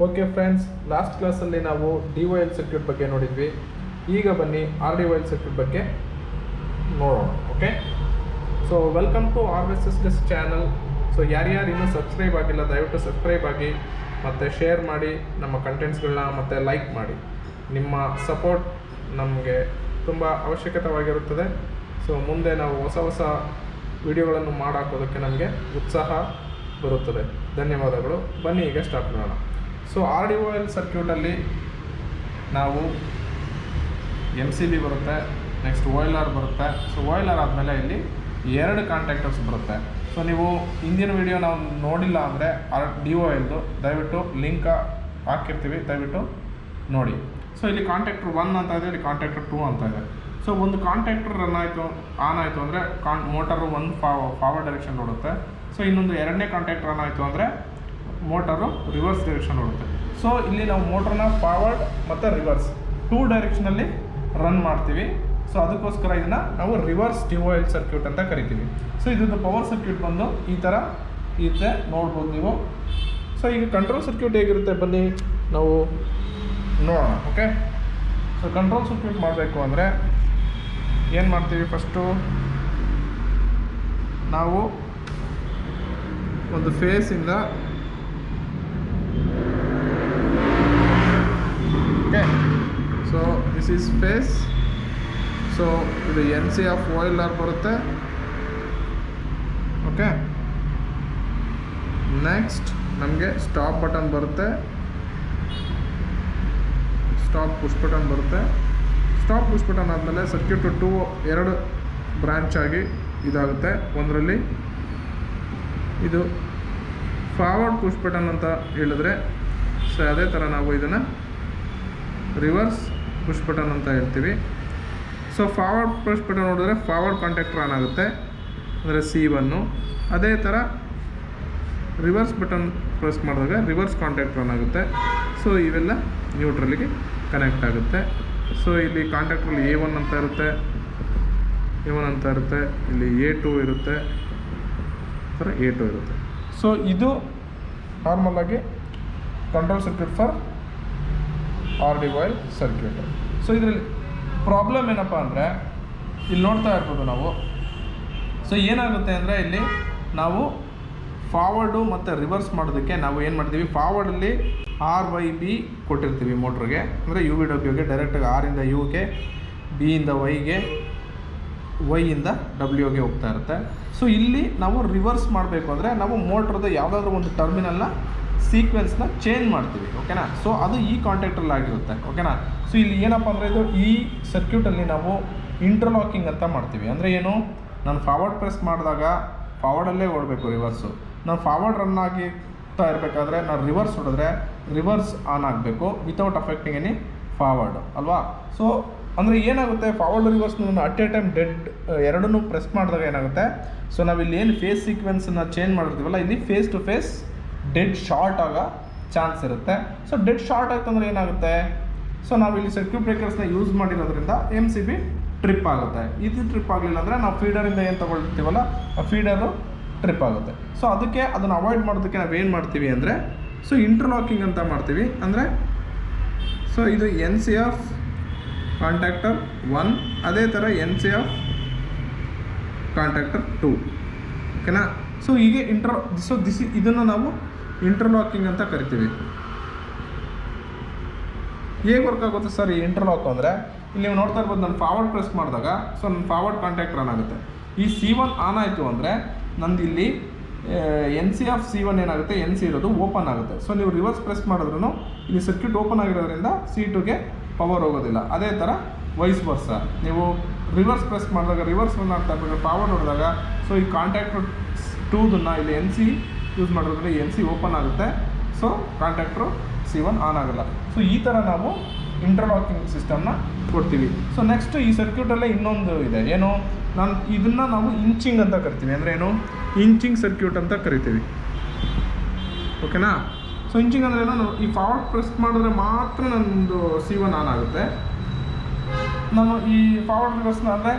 Okay friends, last ಕ್ಲಾಸಲ್ಲಿ ನಾವು DOL circuit ಬಗ್ಗೆ ನೋಡಿದ್ವಿ. ಈಗ ಬನ್ನಿ RDOL ಸರ್ಕ್ಯೂಟ್ ಬಗ್ಗೆ ನೋಡೋಣ. Okay, so welcome to RSS channel. So ಯಾರ್ಯಾರು ಇನ್ನೂ ಸಬ್ಸ್ಕ್ರೈಬ್ ಆಗಿಲ್ಲ ದಯವಿಟ್ಟು ಸಬ್ಸ್ಕ್ರೈಬ್ ಆಗಿ ಮತ್ತು ಶೇರ್ ಮಾಡಿ ನಮ್ಮ ಕಂಟೆಂಟ್ಸ್ಗಳನ್ನ ಮತ್ತು ಲೈಕ್ ಮಾಡಿ. ನಿಮ್ಮ ಸಪೋರ್ಟ್ ನಮಗೆ ತುಂಬ ಅವಶ್ಯಕತೆವಾಗಿರುತ್ತದೆ. ಸೊ ಮುಂದೆ ನಾವು ಹೊಸ ಹೊಸ ವಿಡಿಯೋಗಳನ್ನು ಮಾಡಾಕೋದಕ್ಕೆ ನಮಗೆ ಉತ್ಸಾಹ ಬರುತ್ತದೆ. ಧನ್ಯವಾದಗಳು. ಬನ್ನಿ ಈಗ ಸ್ಟಾರ್ಟ್ ಮಾಡೋಣ. ಸೊ RDOL ಸರ್ಕ್ಯೂಟಲ್ಲಿ ನಾವು MCB ಬರುತ್ತೆ, ನೆಕ್ಸ್ಟ್ OLR ಬರುತ್ತೆ. ಸೊ OLR ಆದಮೇಲೆ ಇಲ್ಲಿ 2 ಕಾಂಟ್ಯಾಕ್ಟರ್ಸ್ ಬರುತ್ತೆ. ಸೊ ನೀವು ಹಿಂದಿನ ವಿಡಿಯೋ ನಾವು ನೋಡಿಲ್ಲ ಅಂದರೆ DOLದು ದಯವಿಟ್ಟು ಲಿಂಕ್ ಹಾಕಿರ್ತೀವಿ, ದಯವಿಟ್ಟು ನೋಡಿ. ಸೊ ಇಲ್ಲಿ ಕಾಂಟ್ಯಾಕ್ಟರ್ 1 ಅಂತ ಇದೆ, ಇಲ್ಲಿ ಕಾಂಟ್ಯಾಕ್ಟರ್ 2 ಅಂತ ಇದೆ. ಸೊ ಒಂದು ಕಾಂಟ್ಯಾಕ್ಟರ್ ಆನ್ ಆಯಿತು ಅಂದರೆ ಮೋಟರು ಒಂದು ಫಾರ್ವರ್ಡ್ ಡೈರೆಕ್ಷನ್ ಓಡುತ್ತೆ. ಸೊ ಇನ್ನೊಂದು 2ನೇ ಕಾಂಟ್ಯಾಕ್ಟರ್ ಆನ್ ಆಯಿತು ಅಂದರೆ ಮೋಟರು ರಿವರ್ಸ್ ಡೈರೆಕ್ಷನ್ ಓಡುತ್ತೆ. ಸೊ ಇಲ್ಲಿ ನಾವು ಮೋಟ್ರನ್ನ ಫಾರ್ವರ್ಡ್ ಮತ್ತು ರಿವರ್ಸ್ 2 ಡೈರೆಕ್ಷನಲ್ಲಿ ರನ್ ಮಾಡ್ತೀವಿ. ಸೊ ಅದಕ್ಕೋಸ್ಕರ ಇದನ್ನು ನಾವು ರಿವರ್ಸ್ DOL ಸರ್ಕ್ಯೂಟ್ ಅಂತ ಕರಿತೀವಿ. ಸೊ ಇದ್ರದ್ದು ಪವರ್ ಸರ್ಕ್ಯೂಟ್ ಬಂದು ಈ ಥರ ಇರುತ್ತೆ, ನೋಡ್ಬೋದು ನೀವು. ಸೊ ಈಗ ಕಂಟ್ರೋಲ್ ಸರ್ಕ್ಯೂಟ್ ಹೇಗಿರುತ್ತೆ ಬನ್ನಿ ನಾವು ನೋಡೋಣ. ಓಕೆ, ಸೊ ಕಂಟ್ರೋಲ್ ಸರ್ಕ್ಯೂಟ್ ಮಾಡಬೇಕು ಅಂದರೆ ಏನು ಮಾಡ್ತೀವಿ? ಫಸ್ಟು ನಾವು ಒಂದು ಫೇಸಿಂದ okay, so this is phase. So ಇದು NC ಆಫ್ OLR ಬರುತ್ತೆ. ಓಕೆ, ನೆಕ್ಸ್ಟ್ ನಮಗೆ ಸ್ಟಾಪ್ ಬಟನ್ ಬರುತ್ತೆ, ಸ್ಟಾಪ್ ಪುಷ್ ಬಟನ್ ಬರುತ್ತೆ. ಸ್ಟಾಪ್ ಪುಷ್ ಬಟನ್ ಆದಮೇಲೆ ಸರ್ಕ್ಯೂಟ್ 2 ಬ್ರಾಂಚ್ ಆಗಿ ಇದಾಗುತ್ತೆ. ಒಂದರಲ್ಲಿ ಇದು ಫಾರ್ವರ್ಡ್ ಪುಷ್ ಬಟನ್ ಅಂತ ಹೇಳಿದ್ರೆ, ಸೊ ಅದೇ ಥರ ನಾವು ಇದನ್ನು ರಿವರ್ಸ್ ಪುಷ್ ಬಟನ್ ಅಂತ ಹೇಳ್ತೀವಿ. ಸೊ ಫಾರ್ವರ್ಡ್ ಪುಷ್ ಬಟನ್ ನೋಡಿದ್ರೆ ಫಾರ್ವರ್ಡ್ ಕಾಂಟ್ಯಾಕ್ಟರ್ ಆನ್ ಆಗುತ್ತೆ, ಅಂದರೆ C1. ಅದೇ ಥರ ರಿವರ್ಸ್ ಬಟನ್ ಪ್ರೆಸ್ ಮಾಡಿದಾಗ ರಿವರ್ಸ್ ಕಾಂಟ್ಯಾಕ್ಟರ್ ಆನ್ ಆಗುತ್ತೆ. ಸೊ ಇವೆಲ್ಲ ನ್ಯೂಟ್ರಲಿಗೆ ಕನೆಕ್ಟ್ ಆಗುತ್ತೆ. ಸೊ ಇಲ್ಲಿ ಕಾಂಟ್ಯಾಕ್ಟ್ರಲ್ಲಿ A1 ಅಂತ ಇರುತ್ತೆ, A1 ಅಂತ ಇರುತ್ತೆ, ಇಲ್ಲಿ A2 ಇರುತ್ತೆ, ಈ ಥರ A2 ಇರುತ್ತೆ. ಸೊ ಇದು ನಾರ್ಮಲಾಗಿ control circuit for RDOL circuit. So ಇದರಲ್ಲಿ ಪ್ರಾಬ್ಲಮ್ ಏನಪ್ಪ ಅಂದರೆ ಇಲ್ಲಿ ನೋಡ್ತಾ ಇರ್ಬೋದು ನಾವು. ಸೊ ಏನಾಗುತ್ತೆ ಅಂದರೆ ಇಲ್ಲಿ ನಾವು ಫಾರ್ವರ್ಡು ಮತ್ತು ರಿವರ್ಸ್ ಮಾಡೋದಕ್ಕೆ ನಾವು ಏನು ಮಾಡ್ತೀವಿ, ಫಾರ್ವರ್ಡಲ್ಲಿ RYB ಕೊಟ್ಟಿರ್ತೀವಿ ಮೋಟ್ರಿಗೆ, ಅಂದರೆ UVWಗೆ ಡೈರೆಕ್ಟಾಗಿ R ಇಂದ Uಗೆ, B ಇಂದ Yಗೆ, Y ಇಂದ Wಗೆ ಹೋಗ್ತಾ ಇರುತ್ತೆ. ಸೊ ಇಲ್ಲಿ ನಾವು ರಿವರ್ಸ್ ಮಾಡಬೇಕು ಅಂದರೆ ನಾವು ಮೋಟ್ರದ ಯಾವುದಾದ್ರೂ ಒಂದು ಟರ್ಮಿನಲ್ನ ಸೀಕ್ವೆನ್ಸ್ನ ಚೇಂಜ್ ಮಾಡ್ತೀವಿ. ಓಕೆನಾ? ಸೊ ಅದು ಈ ಕಾಂಟ್ಯಾಕ್ಟ್ರಲ್ಲಿ ಆಗಿರುತ್ತೆ. ಓಕೆನಾ? ಸೊ ಇಲ್ಲಿ ಏನಪ್ಪ ಅಂದರೆ ಇದು ಈ ಸರ್ಕ್ಯೂಟಲ್ಲಿ ನಾವು ಇಂಟರ್ಲಾಕಿಂಗ್ ಅಂತ ಮಾಡ್ತೀವಿ. ಅಂದರೆ ಏನು, ನಾನು ಫಾರ್ವರ್ಡ್ ಪ್ರೆಸ್ ಮಾಡಿದಾಗ ಫಾರ್ವರ್ಡಲ್ಲೇ ಓಡಬೇಕು ರಿವರ್ಸು. ನಾನು ಫಾರ್ವರ್ಡ್ ರನ್ ಆಗಿರ್ತಾ ಇರಬೇಕಾದ್ರೆ ನಾನು ರಿವರ್ಸ್ ಹೊಡೆದ್ರೆ ರಿವರ್ಸ್ ಆನ್ ಆಗಬೇಕು ವಿತೌಟ್ ಅಫೆಕ್ಟಿಂಗ್ ಎನಿ ಫಾರ್ವರ್ಡ್ ಅಲ್ವಾ? ಸೊ ಅಂದರೆ ಏನಾಗುತ್ತೆ, ಫಾರ್ವರ್ಡ್ ರಿವರ್ಸ್ನ ಅಟ್ ಎ ಟೈಮ್ ಎರಡನ್ನೂ ಪ್ರೆಸ್ ಮಾಡಿದಾಗ ಏನಾಗುತ್ತೆ, ಸೊ ನಾವಿಲ್ಲಿ ಏನು ಫೇಸ್ ಸೀಕ್ವೆನ್ಸನ್ನು ಚೇಂಜ್ ಮಾಡಿರ್ತೀವಲ್ಲ, ಇಲ್ಲಿ phase to phase dead short ಆಗೋ ಚಾನ್ಸ್ ಇರುತ್ತೆ. ಸೊ ಡೆಡ್ ಶಾರ್ಟ್ ಆಯ್ತು ಅಂದರೆ ಏನಾಗುತ್ತೆ, ಸೊ ನಾವಿಲ್ಲಿ ಸರ್ಕ್ಯೂಟ್ ಬ್ರೇಕರ್ಸ್ನ ಯೂಸ್ ಮಾಡಿರೋದ್ರಿಂದ MCB ಟ್ರಿಪ್ ಆಗುತ್ತೆ. ಇದು ಟ್ರಿಪ್ ಆಗಲಿಲ್ಲ ಅಂದರೆ ನಾವು ಫೀಡರಿಂದ ಏನು ತೊಗೊಳ್ತೀವಲ್ಲ ಆ ಫೀಡರು ಟ್ರಿಪ್ ಆಗುತ್ತೆ. ಸೊ ಅದಕ್ಕೆ ಅದನ್ನು ಅವಾಯ್ಡ್ ಮಾಡೋದಕ್ಕೆ ನಾವು ಏನು ಮಾಡ್ತೀವಿ ಅಂದರೆ, ಸೊ ಇಂಟರ್ಲಾಕಿಂಗ್ ಅಂತ ಮಾಡ್ತೀವಿ. ಅಂದರೆ ಸೊ ಇದು NC ಆಫ್ ಕಾಂಟ್ಯಾಕ್ಟರ್ 1, ಅದೇ ಥರ NC ಆಫ್ ಕಾಂಟ್ಯಾಕ್ಟರ್ 2. ಓಕೆನಾ? ಸೊ ಹೀಗೆ ಇದನ್ನು ನಾವು ಇಂಟರ್ಲಾಕಿಂಗ್ ಅಂತ ಕರಿತೀವಿ. ಹೇಗೆ ವರ್ಕ್ ಆಗುತ್ತೆ ಸರ್ ಈ ಇಂಟರ್ಲಾಕ್ ಅಂದರೆ, ಇಲ್ಲಿ ನೀವು ನೋಡ್ತಾ ಇರ್ಬೋದು, ನಾನು ಫಾರ್ವರ್ಡ್ ಪ್ರೆಸ್ ಮಾಡಿದಾಗ ಸೊ ನನ್ನ ಫಾರ್ವರ್ಡ್ ಕಾಂಟ್ಯಾಕ್ಟರ್ ಆನ್ ಆಗುತ್ತೆ. ಈ C1 ಆನ್ ಆಯಿತು ಅಂದರೆ ನಂದು ಇಲ್ಲಿ NC ಆಫ್ C1 ಏನಾಗುತ್ತೆ, NC ಇರೋದು ಓಪನ್ ಆಗುತ್ತೆ. ಸೊ ನೀವು ರಿವರ್ಸ್ ಪ್ರೆಸ್ ಮಾಡಿದ್ರೂ ಇಲ್ಲಿ ಸರ್ಕ್ಯೂಟ್ ಓಪನ್ ಆಗಿರೋದ್ರಿಂದ C2ಗೆ ಪವರ್ ಹೋಗೋದಿಲ್ಲ. ಅದೇ ಥರ ವೈಸ್ ವರ್ಸ, ನೀವು ರಿವರ್ಸ್ ಪ್ರೆಸ್ ಮಾಡಿದಾಗ ರಿವರ್ಸ್ ರನ್ ಆಗ್ತಾ ಇರಬೇಕು, ಫಾರ್ವರ್ಡ್ ಹೊಡೆದಾಗ ಸೊ ಈ ಕಾಂಟ್ಯಾಕ್ಟರ್ 2ದನ್ನು ಇಲ್ಲಿ NC ಯೂಸ್ ಮಾಡೋದ್ರಿಂದ NC ಓಪನ್ ಆಗುತ್ತೆ. ಸೊ ಕಾಂಟ್ಯಾಕ್ಟ್ರು C1 ಆನ್ ಆಗೋಲ್ಲ. ಸೊ ಈ ಥರ ನಾವು ಇಂಟರ್ಲಾಕಿಂಗ್ ಸಿಸ್ಟಮ್ನ ಕೊಡ್ತೀವಿ. ಸೊ ನೆಕ್ಸ್ಟ್ ಈ ಸರ್ಕ್ಯೂಟಲ್ಲೇ ಇನ್ನೊಂದು ಇದೆ, ಏನು, ಇದನ್ನು ನಾವು ಇಂಚಿಂಗ್ ಅಂತ ಕರಿತೀವಿ. ಅಂದರೆ ಏನು, ಇಂಚಿಂಗ್ ಸರ್ಕ್ಯೂಟ್ ಅಂತ ಕರಿತೀವಿ. ಓಕೆನಾ? ಸೊ ಇಂಚಿಂಗ್ ಅಂದರೆ ಏನು, ಈ ಫಾರ್ವರ್ಡ್ ಪ್ರೆಸ್ ಮಾಡಿದ್ರೆ ಮಾತ್ರ ನನ್ನದು C1 ಆನ್ ಆಗುತ್ತೆ. ನಾನು ಈ ಫಾರ್ವರ್ಡ್ ರಿವರ್ಸ್ನ ಅಂದರೆ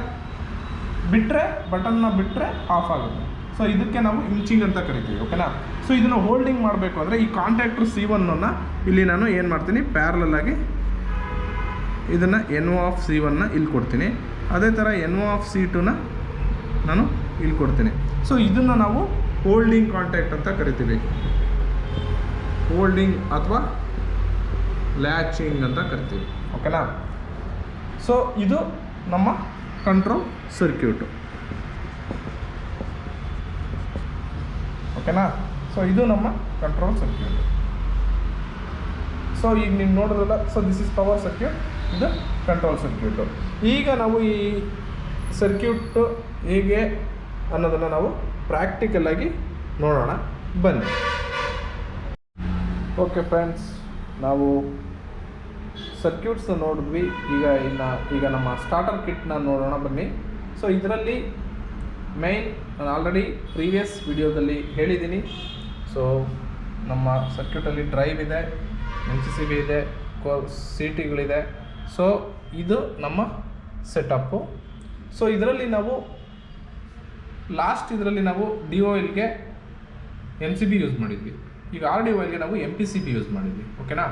ಬಟನ್ನ ಬಿಟ್ಟರೆ ಆಫ್ ಆಗುತ್ತೆ. ಸೊ ಇದಕ್ಕೆ ನಾವು ಇಂಚಿಂಗ್ ಅಂತ ಕರಿತೀವಿ, ಓಕೆನಾ. ಸೊ ಇದನ್ನು ಹೋಲ್ಡಿಂಗ್ ಮಾಡಬೇಕು ಅಂದರೆ ಈ ಕಾಂಟ್ಯಾಕ್ಟ್ರ್ C1 ಇಲ್ಲಿ ನಾನು ಏನು ಮಾಡ್ತೀನಿ, ಪ್ಯಾರಲಲ್ ಆಗಿ ಇದನ್ನು NO ಆಫ್ C1 ಇಲ್ಲಿ ಕೊಡ್ತೀನಿ. ಅದೇ ಥರ NO ಆಫ್ C2 ನಾನು ಇಲ್ಲಿ ಕೊಡ್ತೀನಿ. ಸೊ ಇದನ್ನು ನಾವು ಹೋಲ್ಡಿಂಗ್ ಕಾಂಟ್ಯಾಕ್ಟ್ ಅಂತ ಕರಿತೀವಿ, ಹೋಲ್ಡಿಂಗ್ ಅಥವಾ ಲ್ಯಾಚಿಂಗ್ ಅಂತ ಕರಿತೀವಿ, ಓಕೆನಾ. ಸೊ ಇದು ನಮ್ಮ ಕಂಟ್ರೋಲ್ ಸರ್ಕ್ಯೂಟು, ಓಕೆನಾ. ಸೊ ಇದು ನಮ್ಮ ಕಂಟ್ರೋಲ್ ಸರ್ಕ್ಯೂಟ್. ಸೊ ಈಗ ನೀವು ನೋಡೋದಲ್ಲ, so this is power circuit, ಇದು ಕಂಟ್ರೋಲ್ ಸರ್ಕ್ಯೂಟು. ಈಗ ನಾವು ಈ ಸರ್ಕ್ಯೂಟ್ ಹೇಗೆ ಅನ್ನೋದನ್ನು ನಾವು ಪ್ರಾಕ್ಟಿಕಲಾಗಿ ನೋಡೋಣ, ಬನ್ನಿ. ಓಕೆ ಫ್ರೆಂಡ್ಸ್, ನಾವು ಸರ್ಕ್ಯೂಟ್ಸ್ನ ನೋಡಿದ್ವಿ. ಈಗ ನಮ್ಮ ಸ್ಟಾರ್ಟರ್ ಕಿಟ್ನ ನೋಡೋಣ, ಬನ್ನಿ. ಸೊ ಇದರಲ್ಲಿ ಮೇಯ್ನ್ ನಾನು ಆಲ್ರೆಡಿ ಪ್ರೀವಿಯಸ್ ವಿಡಿಯೋದಲ್ಲಿ ಹೇಳಿದ್ದೀನಿ. ಸೊ ನಮ್ಮ ಸರ್ಕ್ಯೂಟಲ್ಲಿ ಡ್ರೈವ್ ಇದೆ, MCCB ಇದೆ, CTಗಳಿದೆ. ಸೊ ಇದು ನಮ್ಮ ಸೆಟಪ್ಪು. ಸೊ ಇದರಲ್ಲಿ ನಾವು DOLಗೆ MCB ಯೂಸ್ ಮಾಡಿದ್ವಿ. ಈಗ RDOLಗೆ ನಾವು MPCB ಯೂಸ್ ಮಾಡಿದ್ವಿ, ಓಕೆನಾ.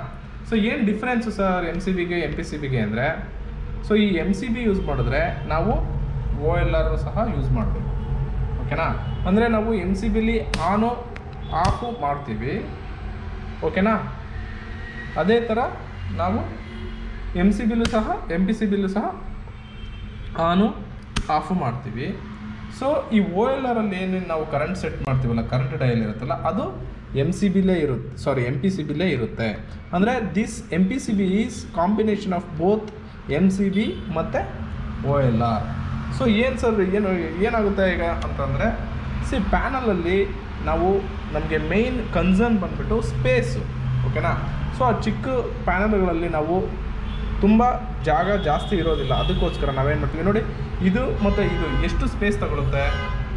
ಸೊ ಏನು ಡಿಫ್ರೆನ್ಸು ಸರ್ MCBಗೆ MPCBಗೆ ಅಂದರೆ, ಸೊ ಈ MCB ಯೂಸ್ ಮಾಡಿದ್ರೆ ನಾವು OLR ಸಹ ಯೂಸ್ ಮಾಡಬೇಕು, ಓಕೆನಾ. ಅಂದರೆ ನಾವು MCBಲಿ ಆನು ಆಫು ಮಾಡ್ತೀವಿ, ಓಕೆನಾ. ಅದೇ ಥರ ನಾವು MPCBಲೂ ಸಹ ಆನು ಆಫು ಮಾಡ್ತೀವಿ. ಸೊ ಈ OLRಲ್ಲಿ ಏನೇನು ನಾವು ಕರೆಂಟ್ ಸೆಟ್ ಮಾಡ್ತೀವಲ್ಲ, ಕರೆಂಟ್ ಡಯಲ್ ಇರುತ್ತಲ್ಲ, ಅದು MPCBಲೇ ಇರುತ್ತೆ. ಅಂದರೆ this MPCB is combination of both MCB ಮತ್ತು OLR. ಸೊ ಏನು ಸರ್ ಏನಾಗುತ್ತೆ ಈಗ ಅಂತಂದರೆ, ಪ್ಯಾನಲಲ್ಲಿ ನಮಗೆ ಮೇಯ್ನ್ ಕನ್ಸರ್ನ್ ಬಂದುಬಿಟ್ಟು ಸ್ಪೇಸು, ಓಕೆನಾ. ಸೊ ಆ ಚಿಕ್ಕ ಪ್ಯಾನಲ್ಗಳಲ್ಲಿ ನಾವು ತುಂಬ ಜಾಗ ಜಾಸ್ತಿ ಇರೋದಿಲ್ಲ, ಅದಕ್ಕೋಸ್ಕರ ನಾವೇನು ಮಾಡ್ತೀವಿ ನೋಡಿ, ಇದು ಮತ್ತು ಇದು ಎಷ್ಟು ಸ್ಪೇಸ್ ತಗೊಳುತ್ತೆ,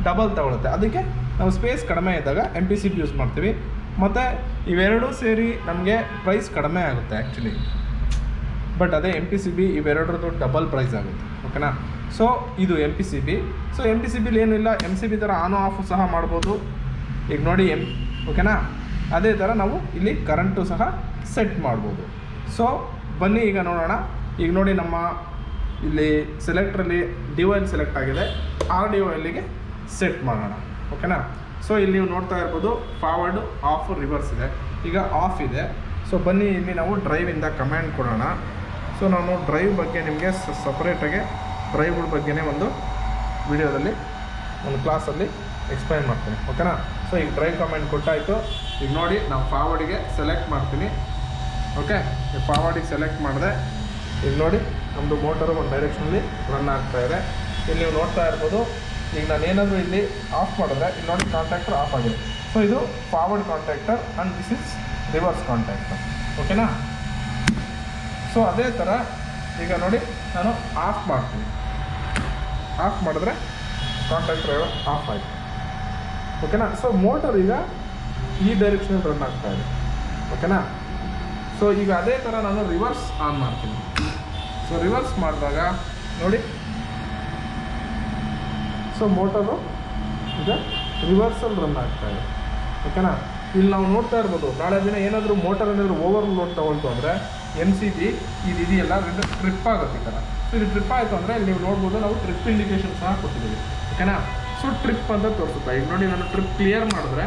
ಡಬಲ್ ತಗೊಳುತ್ತೆ. ಅದಕ್ಕೆ ನಾವು ಸ್ಪೇಸ್ ಕಡಿಮೆ ಇದ್ದಾಗ MPCB ಯೂಸ್ ಮಾಡ್ತೀವಿ. ಮತ್ತು ಇವೆರಡೂ ಸೇರಿ ನಮಗೆ ಪ್ರೈಸ್ ಕಡಿಮೆ ಆಗುತ್ತೆ ಆ್ಯಕ್ಚುಲಿ. ಬಟ್ ಅದೇ MPCB ಇವೆರಡರದ್ದು ಡಬಲ್ ಪ್ರೈಸ್ ಆಗುತ್ತೆ, ಓಕೆನಾ. ಸೊ ಇದು MPCB. ಸೊ MPCBಲಿ ಏನಿಲ್ಲ, MCB ಥರ ಆನು ಆಫು ಸಹ ಮಾಡ್ಬೋದು. ಈಗ ನೋಡಿ ಓಕೆನಾ. ಅದೇ ಥರ ನಾವು ಇಲ್ಲಿ ಕರೆಂಟು ಸಹ ಸೆಟ್ ಮಾಡ್ಬೋದು. ಸೊ ಬನ್ನಿ ಈಗ ನೋಡೋಣ. ಈಗ ನೋಡಿ ನಮ್ಮ ಇಲ್ಲಿ ಸೆಲೆಕ್ಟ್ರಲ್ಲಿ DOL ಸೆಲೆಕ್ಟ್ ಆಗಿದೆ, RDOLಗೆ ಸೆಟ್ ಮಾಡೋಣ, ಓಕೆನಾ. ಸೊ ಇಲ್ಲಿ ನೀವು ನೋಡ್ತಾ ಇರ್ಬೋದು, ಫಾರ್ವರ್ಡು, ಆಫ್, ರಿವರ್ಸ್ ಇದೆ. ಈಗ ಆಫ್ ಇದೆ. ಸೊ ಬನ್ನಿ ಇಲ್ಲಿ ನಾವು ಡ್ರೈವಿಂದ ಕಮ್ಯಾಂಡ್ ಕೊಡೋಣ. ಸೊ ನಾನು ಡ್ರೈವ್ ಬಗ್ಗೆ ನಿಮಗೆ ಸಪ್ರೇಟಾಗಿ ಡ್ರೈವ್ಗಳ ಬಗ್ಗೆನೇ ಒಂದು ವಿಡಿಯೋದಲ್ಲಿ ಒಂದು ಕ್ಲಾಸಲ್ಲಿ ಎಕ್ಸ್ಪ್ಲೈನ್ ಮಾಡ್ತೀನಿ, ಓಕೆನಾ. ಸೊ ಈಗ ಡ್ರೈವ್ ಕಮ್ಯಾಂಡ್ ಕೊಟ್ಟಾಯಿತು. ಈಗ ನೋಡಿ ನಾವು ಫಾರ್ವರ್ಡಿಗೆ ಸೆಲೆಕ್ಟ್ ಮಾಡ್ತೀನಿ, ಓಕೆ. ಈಗ ಫಾರ್ವರ್ಡಿಗೆ ಸೆಲೆಕ್ಟ್ ಮಾಡಿದೆ. ಈಗ ನೋಡಿ ನಮ್ಮದು ಮೋಟರು ಒಂದು ಡೈರೆಕ್ಷನಲ್ಲಿ ರನ್ ಆಗ್ತಾಯಿದೆ. ಇಲ್ಲಿ ನೀವು ನೋಡ್ತಾ ಇರ್ಬೋದು. ಈಗ ನಾನು ಏನಾದರೂ ಇಲ್ಲಿ ಆಫ್ ಮಾಡಿದ್ರೆ ಇಲ್ಲಿ ನೋಡಿ ಕಾಂಟ್ಯಾಕ್ಟರ್ ಆಫ್ ಆಗಿದೆ. ಸೊ ಇದು forward contactor and this is reverse contactor, ಓಕೆನಾ. ಸೊ ಅದೇ ಥರ ಈಗ ನೋಡಿ ನಾನು ಆಫ್ ಮಾಡ್ತೀನಿ. ಆಫ್ ಮಾಡಿದ್ರೆ ಕಾಂಟ್ಯಾಕ್ಟರ್ ಆಫ್ ಆಯಿತು, ಓಕೆನಾ. ಸೊ ಮೋಟರ್ ಈಗ ಈ ಡೈರೆಕ್ಷನಲ್ಲಿ ರನ್ ಆಗ್ತಾ ಇದೆ, ಓಕೆನಾ. ಸೊ ಈಗ ಅದೇ ಥರ ನಾನು ರಿವರ್ಸ್ ಆನ್ ಮಾಡ್ತೀನಿ. ಸೊ ರಿವರ್ಸ್ ಮಾಡಿದಾಗ ನೋಡಿ, ಸೊ ಮೋಟರು ಈಗ ರಿವರ್ಸಲ್ಲಿ ರನ್ ಆಗ್ತಾ ಇದೆ, ಓಕೆನಾ. ಇಲ್ಲಿ ನಾವು ನೋಡ್ತಾ ಇರ್ಬೋದು, ನಾಳೆ ದಿನ ಏನಾದರೂ ಮೋಟರ್ ಏನಾದರೂ ಓವರ್ ಲೋಡ್ ತೊಗೊಳ್ತು ಅಂದರೆ MCB ಇದು ಇದೆಯಲ್ಲ ಟ್ರಿಪ್ ಆಗುತ್ತೆ ಈ ಥರ. ಸೊ ಇದು ಟ್ರಿಪ್ ಆಯಿತು ಅಂದರೆ ಇಲ್ಲಿ ನೀವು ನೋಡ್ಬೋದು, ನಾವು ಟ್ರಿಪ್ ಇಂಡಿಕೇಶನ್ ಸಹ ಕೊಟ್ಟಿದ್ದೀವಿ, ಓಕೆನಾ. ಸೊ ಟ್ರಿಪ್ ಅಂತ ತೋರಿಸುತ್ತೆ. ಈಗ ನೋಡಿ ನಾನು ಟ್ರಿಪ್ ಕ್ಲಿಯರ್ ಮಾಡಿದ್ರೆ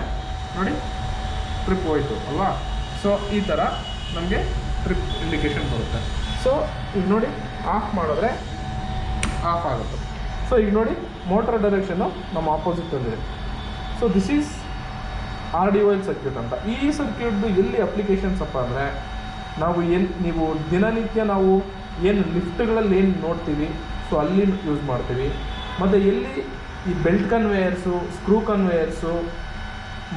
ನೋಡಿ ಟ್ರಿಪ್ ಹೋಯಿತು ಅಲ್ವಾ. ಸೊ ಈ ಥರ ನಮಗೆ ಟ್ರಿಪ್ ಇಂಡಿಕೇಶನ್ ಬರುತ್ತೆ. ಸೊ ಈಗ ನೋಡಿ ಆಫ್ ಮಾಡಿದ್ರೆ ಆಫ್ ಆಗುತ್ತೆ. ಸೊ ಈಗ ನೋಡಿ ಮೋಟರ್ ಡೈರೆಕ್ಷನ್ನು ನಮ್ಮ ಆಪೋಸಿಟಲ್ಲಿದೆ. So this is RDOL circuit ಅಂತ. ಈ ಸರ್ಕ್ಯೂಟ್ದು ಎಲ್ಲಿ ಅಪ್ಲಿಕೇಶನ್ಸ್ ಅಪ್ಪ ಅಂದರೆ, ನೀವು ದಿನನಿತ್ಯ ನಾವು ಏನು ಲಿಫ್ಟ್ಗಳಲ್ಲಿ ಏನು ನೋಡ್ತೀವಿ, ಸೊ ಅಲ್ಲಿ ಯೂಸ್ ಮಾಡ್ತೀವಿ. ಮತ್ತು ಎಲ್ಲಿ ಈ ಬೆಲ್ಟ್ ಕನ್ವೇಯರ್ಸು, ಸ್ಕ್ರೂ ಕನ್ವೇಯರ್ಸು,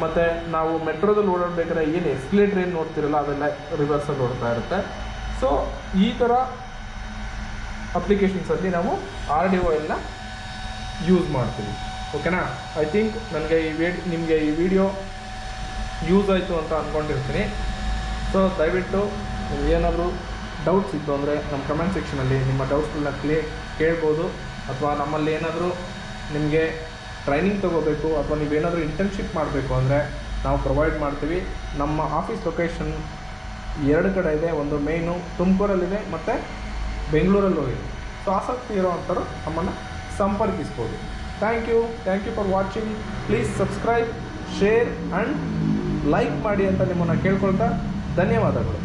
ಮತ್ತು ನಾವು ಮೆಟ್ರೋದಲ್ಲಿ ಓಡಾಡಬೇಕಾದ್ರೆ ಏನು ಎಸ್ಕಲೇಟ್ರ್ ಏನು ನೋಡ್ತಿರಲ್ಲ, ಅವೆಲ್ಲ ರಿವರ್ಸಲ್ಲಿ ಓಡ್ತಾ ಇರುತ್ತೆ. ಸೊ ಈ ಥರ ಅಪ್ಲಿಕೇಶನ್ಸಲ್ಲಿ ನಾವು RDOLನ ಯೂಸ್ ಮಾಡ್ತೀವಿ, ಓಕೆನಾ. ಐ ಥಿಂಕ್ ನಿಮಗೆ ಈ ವಿಡಿಯೋ ಯೂಸ್ ಆಯಿತು ಅಂತ ಅಂದ್ಕೊಂಡಿರ್ತೀನಿ. ಸೊ ದಯವಿಟ್ಟು ನಿಮ್ಗೆ ಏನಾದರೂ ಡೌಟ್ಸ್ ಇತ್ತು ಅಂದರೆ ನಮ್ಮ ಕಮೆಂಟ್ ಸೆಕ್ಷನಲ್ಲಿ ನಿಮ್ಮ ಡೌಟ್ಸ್ಗಳನ್ನ ಕೇಳ್ಬೋದು. ಅಥವಾ ನಮ್ಮಲ್ಲಿ ಏನಾದರೂ ನಿಮಗೆ ಟ್ರೈನಿಂಗ್ ತೊಗೋಬೇಕು ಅಥವಾ ನೀವೇನಾದರೂ ಇಂಟರ್ನ್ಶಿಪ್ ಮಾಡಬೇಕು ಅಂದರೆ ನಾವು ಪ್ರೊವೈಡ್ ಮಾಡ್ತೀವಿ. ನಮ್ಮ ಆಫೀಸ್ ಲೊಕೇಶನ್ 2 ಕಡೆ ಇದೆ. ಒಂದು ಮೇಯ್ನು ತುಮಕೂರಲ್ಲಿದೆ ಮತ್ತು ಬೆಂಗಳೂರಲ್ಲೂ ಇದೆ. ಸೊ ಆಸಕ್ತಿ ಇರೋವಂಥವ್ರು ನಮ್ಮನ್ನು ಸಂಪರ್ಕಿಸ್ಬೋದು. Thank you for watching. Please subscribe, share and like ಮಾಡಿ ಅಂತ ನಿಮ್ಮನ್ನು ಕೇಳ್ಕೊಳ್ತಾ ಧನ್ಯವಾದಗಳು.